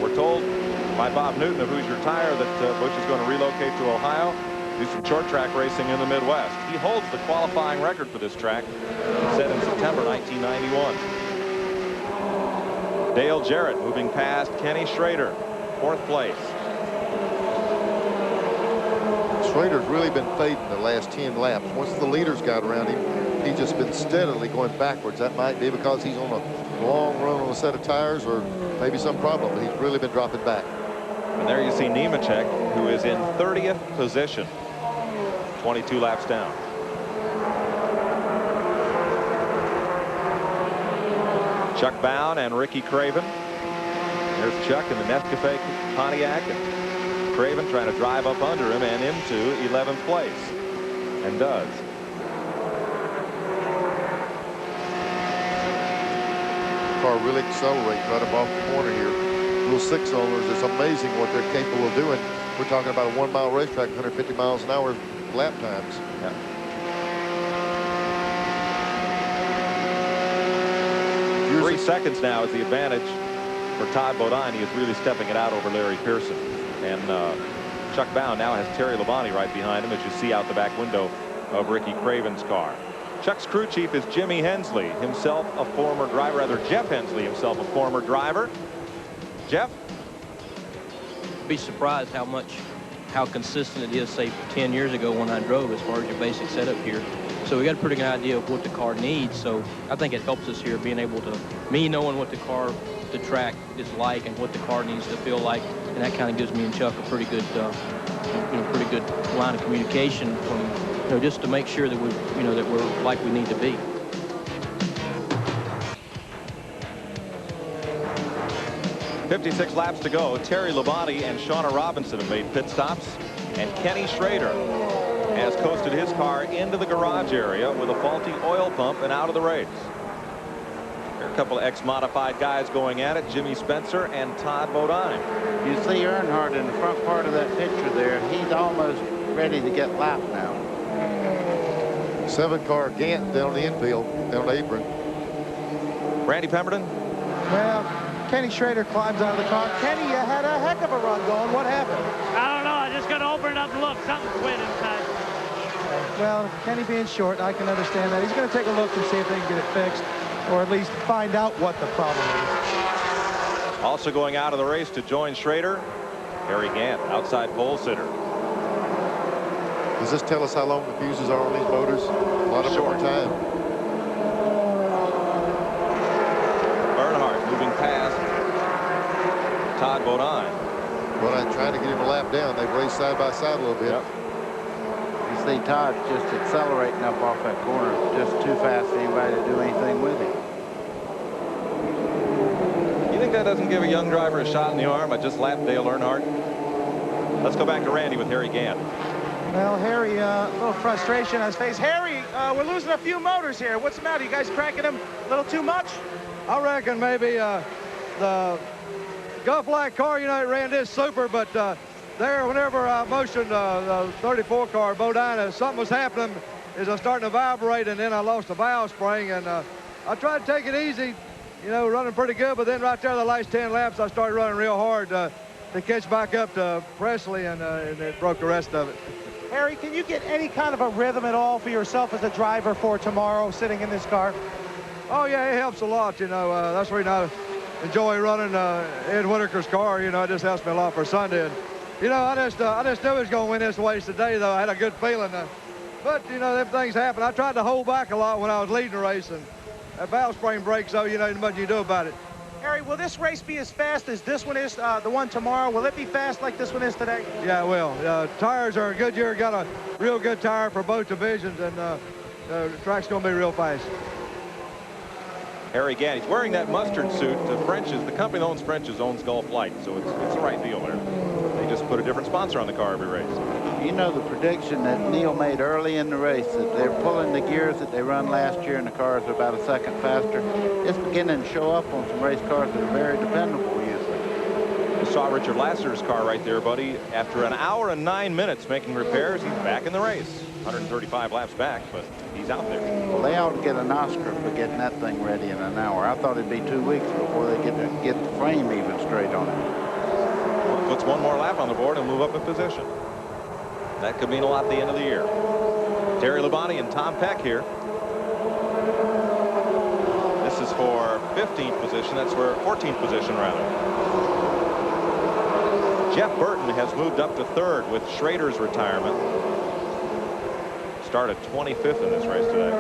we're told by Bob Newton of Hoosier Tire that Busch is going to relocate to Ohio, do some short track racing in the Midwest. He holds the qualifying record for this track, set in September 1991. Dale Jarrett moving past Kenny Schrader, 4th place. Schrader's really been fading the last 10 laps. Once the leaders got around him, he's just been steadily going backwards. That might be because he's on a long run on a set of tires, or maybe some problem, but he's really been dropping back. And there you see Nemechek, who is in 30th position, 22 laps down. Chuck Bown and Ricky Craven. There's Chuck in the Nescafe Pontiac, and Craven trying to drive up under him and into 11th place, and does. Car really accelerates right above the corner here. Little 6-cylinders, it's amazing what they're capable of doing. We're talking about a 1-mile racetrack, 150 miles an hour lap times. Yeah. 3 seconds now is the advantage for Todd Bodine. He is really stepping it out over Larry Pearson. And Chuck Bown now has Terry Labonte right behind him, as you see out the back window of Ricky Craven's car. Chuck's crew chief is Jimmy Hensley, himself a former driver, rather Jeff Hensley, himself a former driver. Jeff? Be surprised how consistent it is, say 10 years ago when I drove, as far as your basic setup here. So we got a pretty good idea of what the car needs. So I think it helps us here, being able to, knowing what the track is like and what the car needs to feel like, and that kind of gives me and Chuck a pretty good, pretty good line of communication from, just to make sure that we, that we're like we need to be. .56 laps to go. Terry Labonte and Shauna Robinson have made pit stops, and Kenny Schrader has coasted his car into the garage area with a faulty oil pump and out of the race. There are a couple of ex-modified guys going at it, Jimmy Spencer and Todd Bodine. You see Earnhardt in the front part of that picture there. He's almost ready to get lapped now. 7-car Gant down the infield, down the apron. Randy Pemberton? Well, Kenny Schrader climbs out of the car. Kenny, you had a heck of a run going. What happened? I don't know. I just got to open it up and look. Something quit inside. Well, Kenny being short, I can understand that. He's going to take a look and see if they can get it fixed, or at least find out what the problem is. Also going out of the race to join Schrader, Harry Gant, outside pole sitter. Does this tell us how long the fuses are on these motors? A lot of more time. Earnhardt moving past Todd Bodine. Well, I tried to get him a lap down. They've raced side by side a little bit. Yep. You see Todd just accelerating up off that corner, just too fast for anybody to do anything with him. You think that doesn't give a young driver a shot in the arm? I just lapped Dale Earnhardt. Let's go back to Randy with Harry Gant. Well, Harry, a little frustration on his face. Harry, we're losing a few motors here. What's the matter? You guys cranking them a little too much? I reckon maybe the Guff-like car, it ran this super, but there, whenever I motioned the 34 car, Bodine, something was happening, is I starting to vibrate, and then I lost the valve spring, and I tried to take it easy, running pretty good, but then right there the last 10 laps, I started running real hard to catch back up to Presley, and it broke the rest of it. Harry, can you get any kind of a rhythm at all for yourself as a driver for tomorrow, sitting in this car? Oh, yeah, it helps a lot, That's the reason I enjoy running Ed Whitaker's car. It just helps me a lot for Sunday. And, I just knew he was going to win this race today, though. I had a good feeling. But, them things happen. I tried to hold back a lot when I was leading the race, and that valve spring breaks, so, ain't much you do about it. Harry, will this race be as fast as this one is, the one tomorrow? Will it be fast like this one is today? Yeah, it will. Tires are a good year. Got a real good tire for both divisions, and the track's going to be real fast. Harry Gant, he's wearing that mustard suit. French's, the company that owns French's owns Gulf Light, so it's the right deal there. They just put a different sponsor on the car every race. The prediction that Neil made early in the race, that they're pulling the gears that they run last year, and the cars are about a second faster. It's beginning to show up on some race cars that are very dependable usually. You saw Richard Lasser's car right there, buddy. After an hour and 9 minutes making repairs, he's back in the race. 135 laps back, but he's out there. Well, they ought to get an Oscar for getting that thing ready in an hour. I thought it'd be 2 weeks before they get the frame even straight on it. Well, puts one more lap on the board and move up in position. That could mean a lot at the end of the year. Terry Labonte and Tom Peck here. This is for 15th position. That's for 14th position, rather. Jeff Burton has moved up to 3rd with Schrader's retirement. Started 25th in this race today.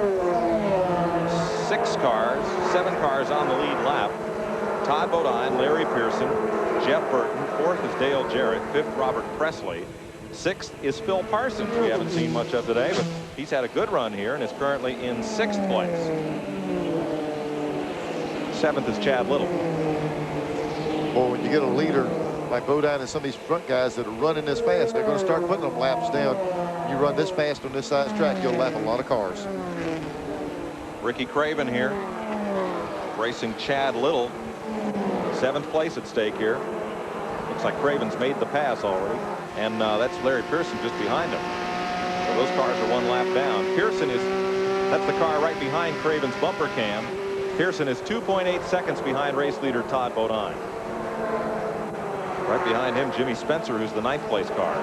7 cars on the lead lap. Todd Bodine, Larry Pearson, Jeff Burton. 4th is Dale Jarrett. 5th, Robert Presley. 6th is Phil Parsons. We haven't seen much of today, but he's had a good run here and is currently in 6th place. 7th is Chad Little. Boy, when you get a leader like Bodine and some of these front guys that are running this fast, they're going to start putting them laps down. You run this fast on this size track, you'll lap a lot of cars. Ricky Craven here racing Chad Little. 7th place at stake here. Looks like Craven's made the pass already, and that's Larry Pearson just behind him. So those cars are 1 lap down. That's the car right behind Craven's bumper cam. Pearson is 2.8 seconds behind race leader Todd Bodine. Right behind him, Jimmy Spencer, who's the 9th place car.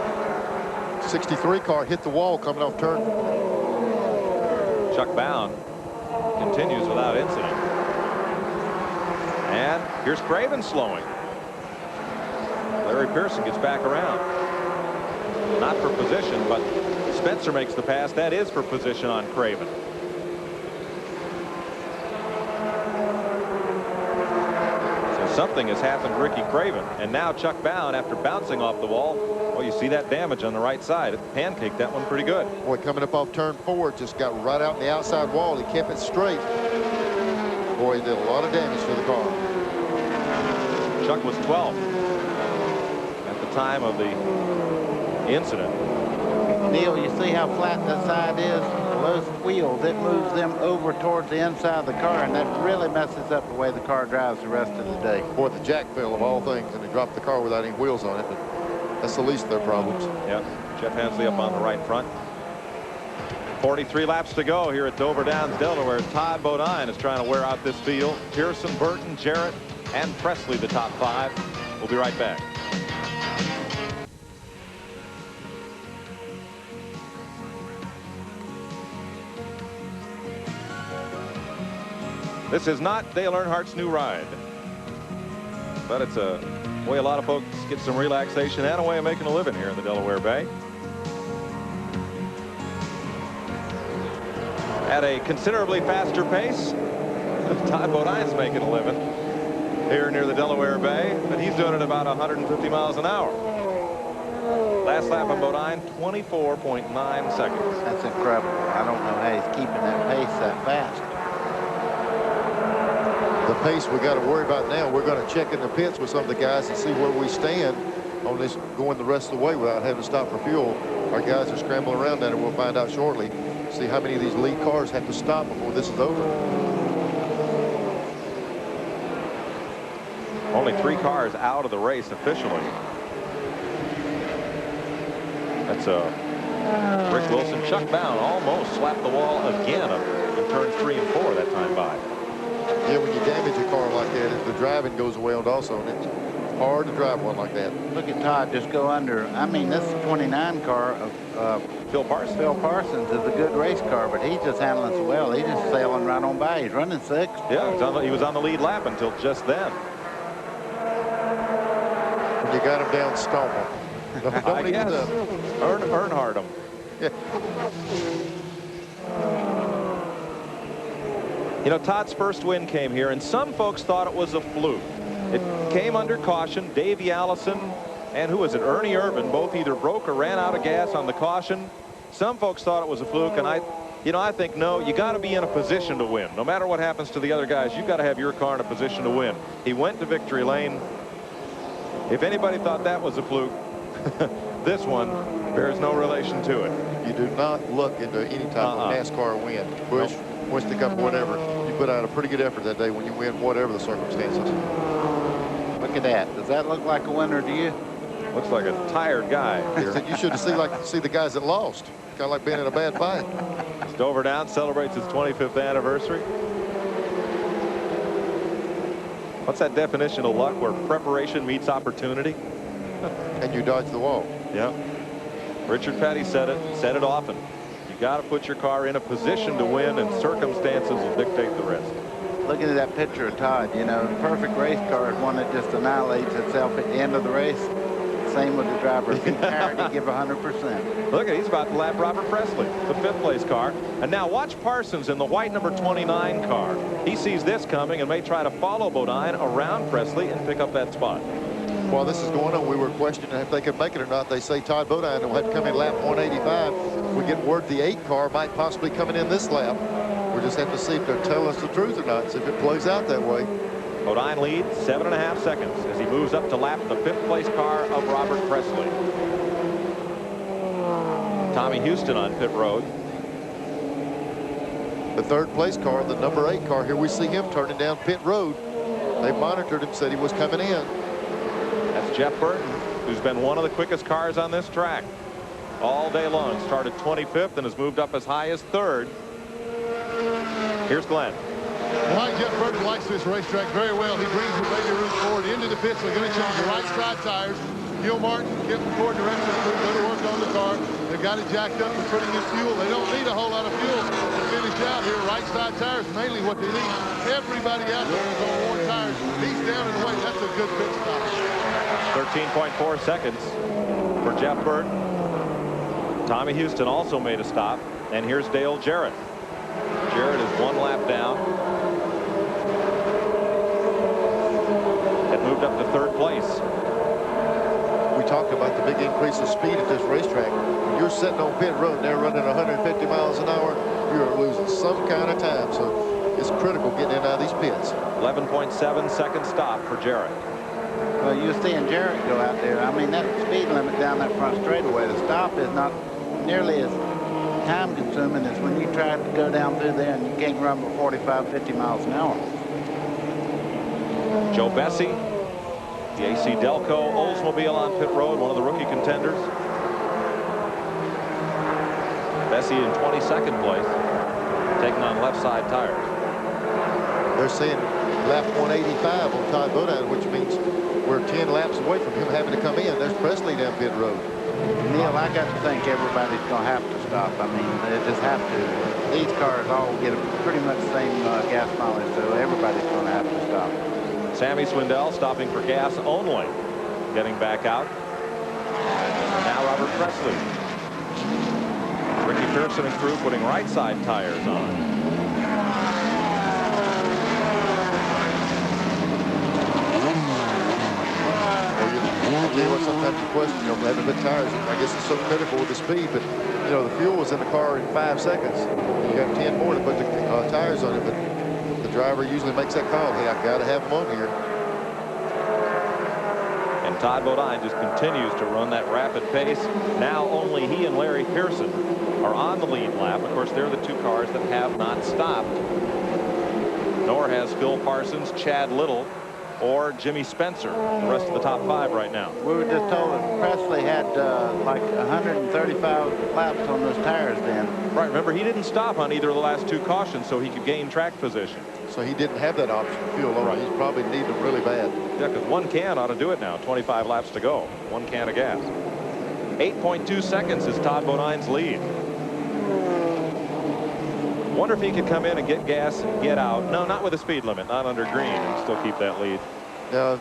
63 car hit the wall coming off turn. Chuck Bound continues without incident. And here's Craven slowing. Larry Pearson gets back around. Not for position, but Spencer makes the pass. That is for position on Craven. So something has happened to Ricky Craven. And now Chuck Bound, after bouncing off the wall, well, you see that damage on the right side. It pancaked that one pretty good. Boy, coming up off turn 4, just got right out in the outside wall. He kept it straight. Boy, he did a lot of damage to the car. Chuck was 12th at the time of the incident. Neil, you see how flat that side is? Well, those wheels, it moves them over towards the inside of the car, and that really messes up the way the car drives the rest of the day. Boy, the jack fell of all things, and he dropped the car without any wheels on it, but that's the least of their problems. Yep. Jeff Hensley up on the right front. 43 laps to go here at Dover Downs, Delaware. Todd Bodine is trying to wear out this field. Pearson, Burton, Jarrett, and Presley, the top 5. We'll be right back. This is not Dale Earnhardt's new ride, but it's a way a lot of folks get some relaxation and a way of making a living here in the Delaware Bay. At a considerably faster pace, Todd Bodine's making a living here near the Delaware Bay, but he's doing it about 150 miles an hour. Last lap on Bodine, 24.9 seconds. That's incredible. I don't know how he's keeping that pace that fast. The pace we got to worry about now, we're going to check in the pits with some of the guys and see where we stand on this going the rest of the way without having to stop for fuel. Our guys are scrambling around that, and we'll find out shortly. See how many of these lead cars have to stop before this is over. Only 3 cars out of the race officially. That's Rick Wilson. Chuck Bound almost slapped the wall again in turns 3 and 4 that time by. Yeah, when you damage a car like that, the driving goes away also, and it's hard to drive one like that. Look at Todd just go under. I mean, this 29 car of Phil Parsons. Phil Parsons is a good race car, but he's just handling so well. He's just sailing right on by. He's running 6th. Yeah, he was on the lead lap until just then. When you got him down, stomp him. I guess. Earnhardt him. Yeah. You know, Todd's first win came here, and some folks thought it was a fluke. It came under caution. Davey Allison and who was it? Ernie Irvin both either broke or ran out of gas on the caution. Some folks thought it was a fluke, and I think no, you got to be in a position to win. No matter what happens to the other guys, you've got to have your car in a position to win. He went to victory lane. If anybody thought that was a fluke, this one bears no relation to it. You do not look into any type of NASCAR win. Busch, Winston Cup, whatever. You put out a pretty good effort that day when you win, whatever the circumstances. Look at that. Does that look like a winner to you? Looks like a tired guy here. You should see the guys that lost. Kind of like being in a bad fight. Dover Downs celebrates its 25th anniversary. What's that definition of luck where preparation meets opportunity? And you dodge the wall. Yeah. Richard Petty said it often. You got to put your car in a position to win, and circumstances will dictate the rest. Looking at that picture of Todd, you know, the perfect race car is one that just annihilates itself at the end of the race. Same with the driver. If he's tired, he give 100%. Look, he's about to lap Robert Presley, the 5th place car. And now watch Parsons in the white number 29 car. He sees this coming and may try to follow Bodine around Presley and pick up that spot. While this is going on, we were questioning if they could make it or not. They say Todd Bodine will have to come in lap 185. We get word the 8 car might possibly coming in this lap. We just have to see if they're telling us the truth or not, see if it plays out that way. Bodine leads 7.5 seconds as he moves up to lap the 5th place car of Robert Presley. Tommy Houston on pit road. The 3rd place car, the number 8 car, here we see him turning down pit road. They monitored him, said he was coming in. That's Jeff Burton, who's been one of the quickest cars on this track all day long. Started 25th and has moved up as high as 3rd. Here's Glenn. Well, Jeff Burton likes this racetrack very well. He brings the Baby Ruth Ford into the pits. They're going to change the right side tires. Gil Martin, Kip McCord, direction crew, go to work on the car. They've got it jacked up and putting in fuel. They don't need a whole lot of fuel to finish out here. Right side tires, mainly what they need. Everybody out there is on worn tires. He's down and away. That's a good pit stop. 13.4 seconds for Jeff Burton. Tommy Houston also made a stop. And here's Dale Jarrett. Jarrett is 1 lap down. It moved up to 3rd place. We talked about the big increase of speed at this racetrack. When you're sitting on pit road and they're running 150 miles an hour, you're losing some kind of time. So it's critical getting in and out of these pits. 11.7 second stop for Jarrett. Well, you're seeing Jarrett go out there. I mean, that speed limit down that front straightaway, the stop is not nearly as time consuming as when you try to go down through there and you can't run for 45, 50 miles an hour. Joe Bessie, the AC Delco Oldsmobile on pit road, one of the rookie contenders. Bessie in 22nd place, taking on left side tires. They're saying lap 185 on Todd Bodine, which means we're 10 laps away from him having to come in. There's Presley down pit road. Neil, I got to think everybody's going to have to stop. I mean, they just have to. These cars all get pretty much the same gas mileage, so everybody's going to have to stop. Sammy Swindell stopping for gas only, getting back out. Now Robert Presley. Ricky Pearson and crew putting right side tires on. Sometimes you question, you know, having big tires. I guess it's so critical with the speed, but you know, the fuel was in the car in 5 seconds. You have 10 more to put the tires on it, but the driver usually makes that call. Hey, I got to have them on here. And Todd Bodine just continues to run that rapid pace. Now only he and Larry Pearson are on the lead lap. Of course, they're the 2 cars that have not stopped. Nor has Phil Parsons, Chad Little, or Jimmy Spencer, the rest of the top 5 right now. We were just told that Presley had like 135 laps on those tires then. Right, remember he didn't stop on either of the last 2 cautions, so he could gain track position. So he didn't have that option to fuel over. Right. He's probably needed them really bad. Yeah, because 1 can ought to do it now. 25 laps to go. 1 can of gas. 8.2 seconds is Todd Bodine's lead. Wonder if he could come in and get gas and get out. No, not with a speed limit, not under green, and still keep that lead. Now,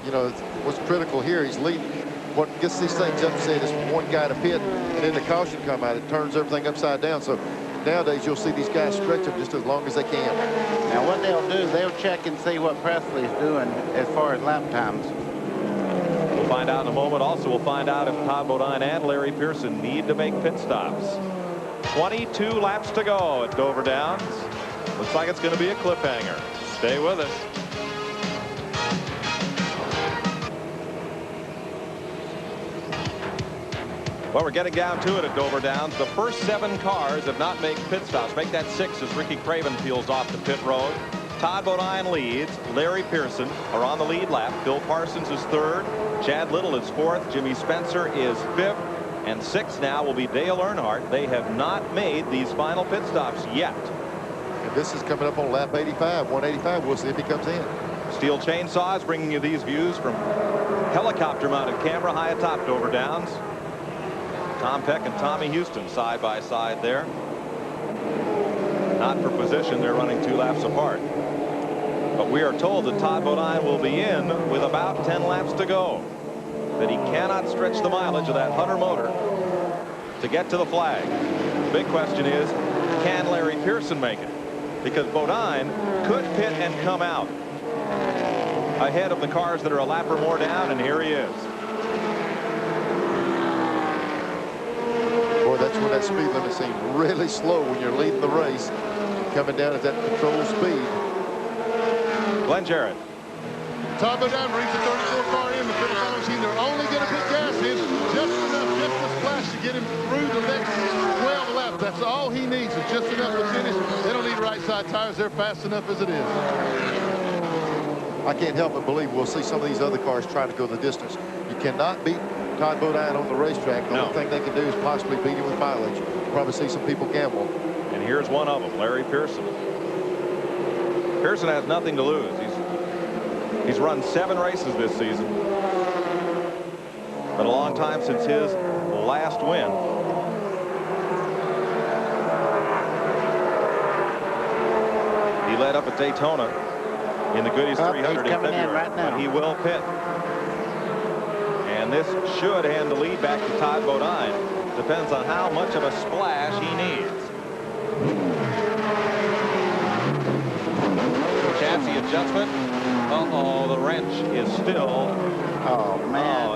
you know, what's critical here, he's leading. What gets these things upset is one guy to pit, and then the caution come out. It turns everything upside down. So nowadays, you'll see these guys stretch them just as long as they can. Now, what they'll do, they'll check and see what Presley's doing as far as lap times. We'll find out in a moment. Also, we'll find out if Todd Bodine and Larry Pearson need to make pit stops. 22 laps to go at Dover Downs. Looks like it's going to be a cliffhanger. Stay with us. Well, we're getting down to it at Dover Downs. The first 7 cars have not made pit stops. Make that 6 as Ricky Craven peels off the pit road. Todd Bodine leads. Larry Pearson are on the lead lap. Bill Parsons is third. Chad Little is fourth. Jimmy Spencer is fifth. And sixth now will be Dale Earnhardt. They have not made these final pit stops yet. And this is coming up on lap 85, 185. We'll see if he comes in. Steel Chainsaws bringing you these views from helicopter mounted camera high atop Dover Downs. Tom Peck and Tommy Houston side by side there. Not for position, they're running 2 laps apart. But we are told that Todd Bodine will be in with about 10 laps to go. That he cannot stretch the mileage of that Hunter motor to get to the flag. The big question is, can Larry Pearson make it? Because Bodine could pit and come out ahead of the cars that are a lap or more down, and here he is. Boy, that's when that speed limit seems really slow when you're leading the race, coming down at that controlled speed. Glenn Jarrett. Todd Bodine brings the 34 car in. The pit final machine, they're only going to put gas in just enough, just a splash to get him through the next 12 laps. That's all he needs, is just enough to finish. They don't need right side tires. They're fast enough as it is. I can't help but believe we'll see some of these other cars try to go the distance. You cannot beat Todd Bodine on the racetrack. The only thing they can do is possibly beat him with mileage. You'll probably see some people gamble. And here's one of them, Larry Pearson. Pearson has nothing to lose. He's run 7 races this season. Been a long time since his last win. He led up at Daytona in the Goodies 300 in February, right now. but he will pit. And this should hand the lead back to Todd Bodine. Depends on how much of a splash he needs. Chassis adjustment. Uh-oh, the wrench is still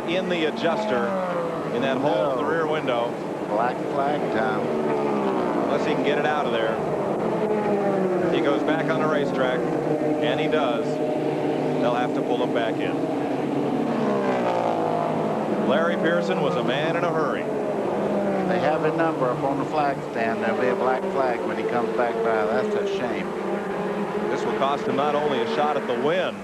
in the adjuster in that hole in the rear window. Black flag time. Unless he can get it out of there. He goes back on the racetrack, and he does. They'll have to pull him back in. Larry Pearson was a man in a hurry. They have a number up on the flag stand. There'll be a black flag when he comes back by. That's a shame. This will cost him not only a shot at the win,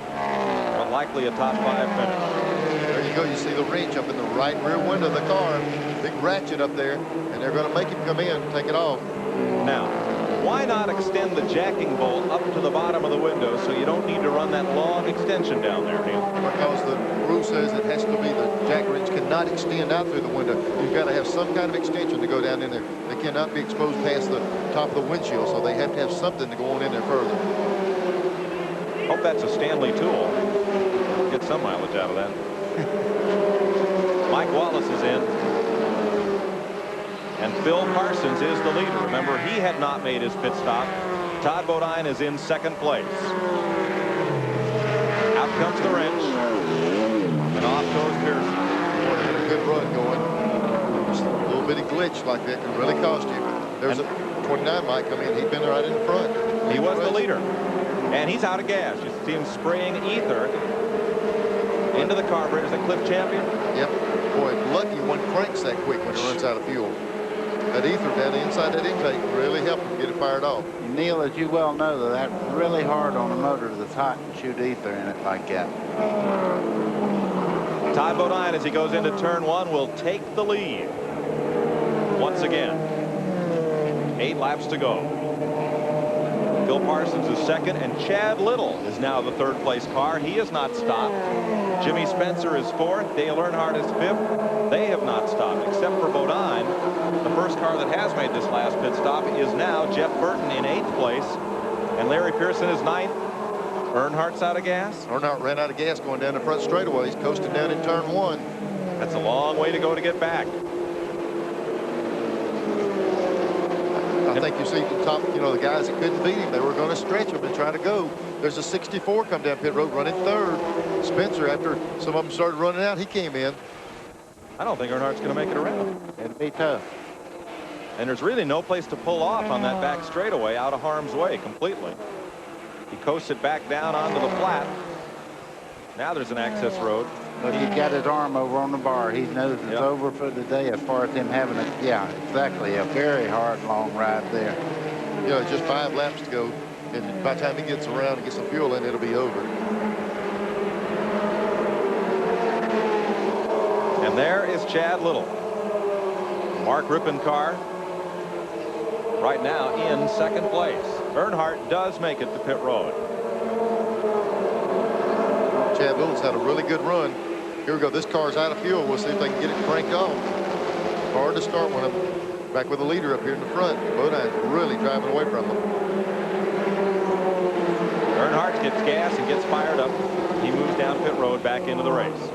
but likely a top 5 finish. There you go. You see the wrench up in the right rear window of the car. Big ratchet up there, and they're going to make him come in and take it off. Now, why not extend the jacking bolt up to the bottom of the window so you don't need to run that long extension down there, Neil? Because the rule says it has to be the jack wrench cannot extend out through the window. You've got to have some kind of extension to go down in there. They cannot be exposed past the top of the windshield, so they have to have something to go on in there further. Hope that's a Stanley tool. Get some mileage out of that. Mike Wallace is in. And Phil Parsons is the leader. Remember, he had not made his pit stop. Todd Bodine is in 2nd place. Out comes the wrench. And off goes Pearson. Boy, they had a good run going. Just a little bitty glitch like that can really cost you. There's a 29 might come in. He'd been right in the front. He was the leader. And he's out of gas. You see him spraying ether into the carburetor. Is that Cliff Champion? Yep. Boy, lucky one cranks that quick when it runs out of fuel. That ether down inside that intake really helped him get it fired off. Neil, as you well know, that's really hard on a motor that's hot and shoot ether in it like that. Todd Bodine, as he goes into turn 1, will take the lead once again. 8 laps to go. Phil Parsons is 2nd, and Chad Little is now the 3rd place car. He has not stopped. Jimmy Spencer is 4th. Dale Earnhardt is 5th. They have not stopped, except for Bodine. The first car that has made this last pit stop is now Jeff Burton in 8th place, and Larry Pearson is 9th. Earnhardt's out of gas. Earnhardt ran out of gas going down the front straightaway. He's coasting down in turn 1. That's a long way to go to get back. I think you see the top, the guys that couldn't beat him, they were going to stretch him and try to go. There's a 64 come down pit road running 3rd. Spencer, after some of them started running out, he came in. I don't think Earnhardt's going to make it around. It'll be tough. And there's really no place to pull off on that back straightaway out of harm's way completely. He coasts it back down onto the flat. Now there's an access road. But he's got his arm over on the bar. He knows it's over for the day as far as him having a, exactly, a very hard, long ride there. Just 5 laps to go. And by the time he gets around and gets some fuel in, it'll be over. And there is Chad Little. Mark Rippon car right now in second place. Earnhardt does make it to pit road. Chad Little's had a really good run. Here we go. This car's out of fuel. We'll see if they can get it cranked off. Hard to start when I'm back with the leader up here in the front. Bodine's really driving away from them. Earnhardt gets gas and gets fired up. He moves down pit road back into the race.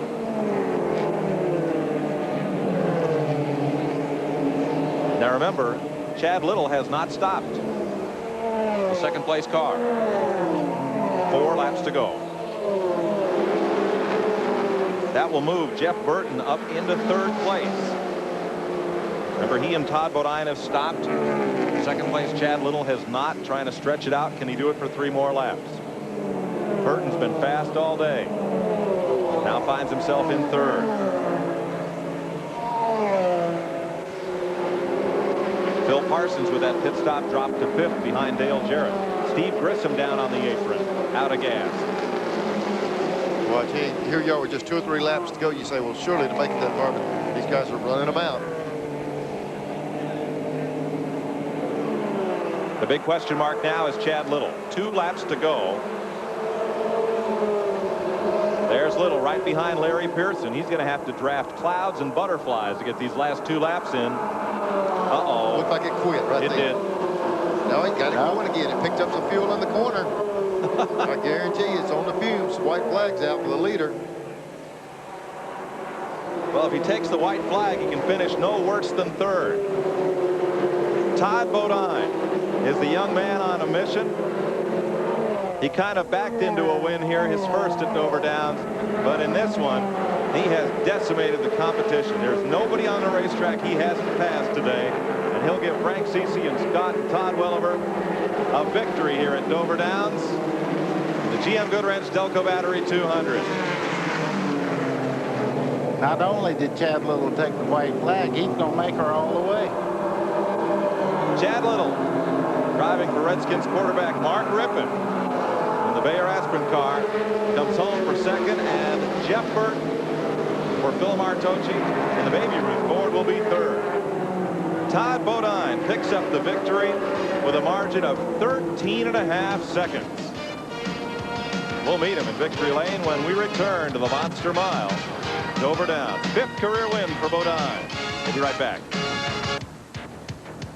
Now remember, Chad Little has not stopped. The second place car. 4 laps to go. That will move Jeff Burton up into third place. Remember, he and Todd Bodine have stopped. Second place Chad Little has not, trying to stretch it out. Can he do it for 3 more laps? Burton's been fast all day. Now finds himself in third. Phil Parsons with that pit stop dropped to 5th behind Dale Jarrett. Steve Grissom down on the apron, out of gas. Well, I tell you, here you are with just 2 or 3 laps to go. You say, well, surely to make it that far, but these guys are running them out. The big question mark now is Chad Little. 2 laps to go. There's Little right behind Larry Pearson. He's going to have to draft clouds and butterflies to get these last 2 laps in. Uh-oh. Looked like it quit right there. It did. No, it got it going again. It picked up some fuel in the corner. I guarantee you it's on the fumes. White flag's out for the leader. Well, if he takes the white flag, he can finish no worse than third. Todd Bodine is the young man on a mission. He kind of backed into a win here, his first at Dover Downs, but in this one, he has decimated the competition. There's nobody on the racetrack he hasn't passed today, and he'll give Frank Cece and Scott and Todd Welliver a victory here at Dover Downs. The GM Goodwrench Delco Battery 200. Not only did Chad Little take the white flag, he's going to make her all the way. Chad Little driving for Redskins quarterback Mark Rippon in the Bayer Aspirin car comes home for second, and Jeff Burton for Phil Martocci in the Baby Ruth Ford will be third. Todd Bodine picks up the victory with a margin of 13.5 seconds. We'll meet him in victory lane when we return to the Monster Mile. Dover Downs, 5th career win for Bodine. We'll be right back.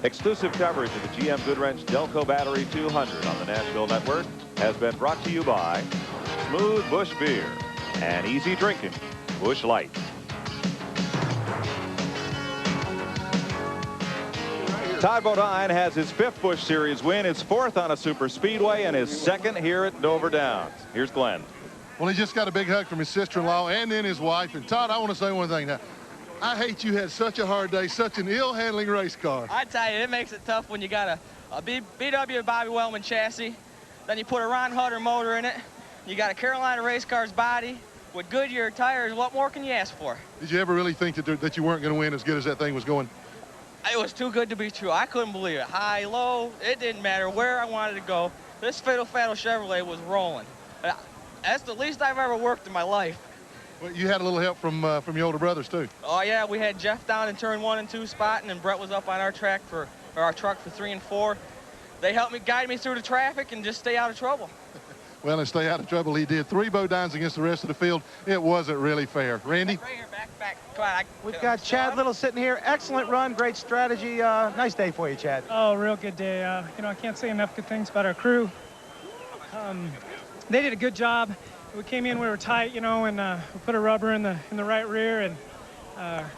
Exclusive coverage of the GM Goodwrench Delco Battery 200 on the Nashville Network has been brought to you by Smooth Busch Beer and easy drinking Busch Light. Todd Bodine has his 5th Busch Series win, his 4th on a super speedway, and his 2nd here at Dover Downs. Here's Glenn. Well, he just got a big hug from his sister-in-law and then his wife. And Todd, I want to say one thing now. I hate you had such a hard day, such an ill-handling race car. I tell you, it makes it tough when you got a BW Bobby Wellman chassis, then you put a Ron Hutter motor in it, you got a Carolina race car's body with Goodyear tires. What more can you ask for? Did you ever really think that you weren't going to win as good as that thing was going? It was too good to be true. I couldn't believe it. High, low, it didn't matter where I wanted to go. This Fiddle Faddle Chevrolet was rolling. That's the least I've ever worked in my life. Well, you had a little help from your older brothers too. Oh yeah, we had Jeff down in turn 1 and 2 spotting, and Brett was up on our track for our truck for 3 and 4. They helped me guide me through the traffic and just stay out of trouble. Well, and stay out of trouble he did. 3 Bodines against the rest of the field. It wasn't really fair. Randy? Right here, back. Come on. We've got Chad Little sitting here. Excellent run, great strategy. Nice day for you, Chad. Oh, real good day. You know, I can't say enough good things about our crew. They did a good job. We came in, we were tight, you know, and we put a rubber in the right rear, and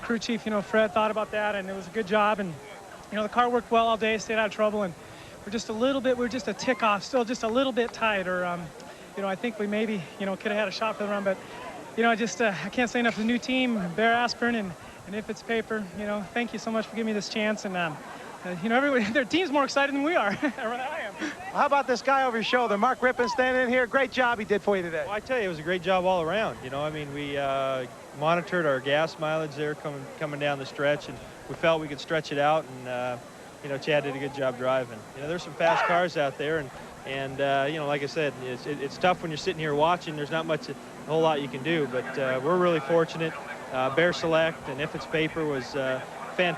crew chief, you know, Fred, thought about that, and it was a good job. And you know, the car worked well all day, stayed out of trouble, and we're just a tick off, still just a little bit tight, or you know, I think we maybe, you know, could have had a shot for the run, but you know, I can't say enough to the new team, Bear Aspirin, and if it's paper, you know, thank you so much for giving me this chance, and you know, everybody, their team's more excited than we are. I am. How about this guy over your shoulder, Mark Rippon, standing in here? Great job he did for you today. Well, I tell you, it was a great job all around. You know, I mean, we monitored our gas mileage there coming down the stretch, and we felt we could stretch it out, and you know, Chad did a good job driving. You know, there's some fast cars out there, and you know, like I said, it's tough when you're sitting here watching. There's not much, a whole lot you can do, but we're really fortunate. Bear Select and If It's Paper was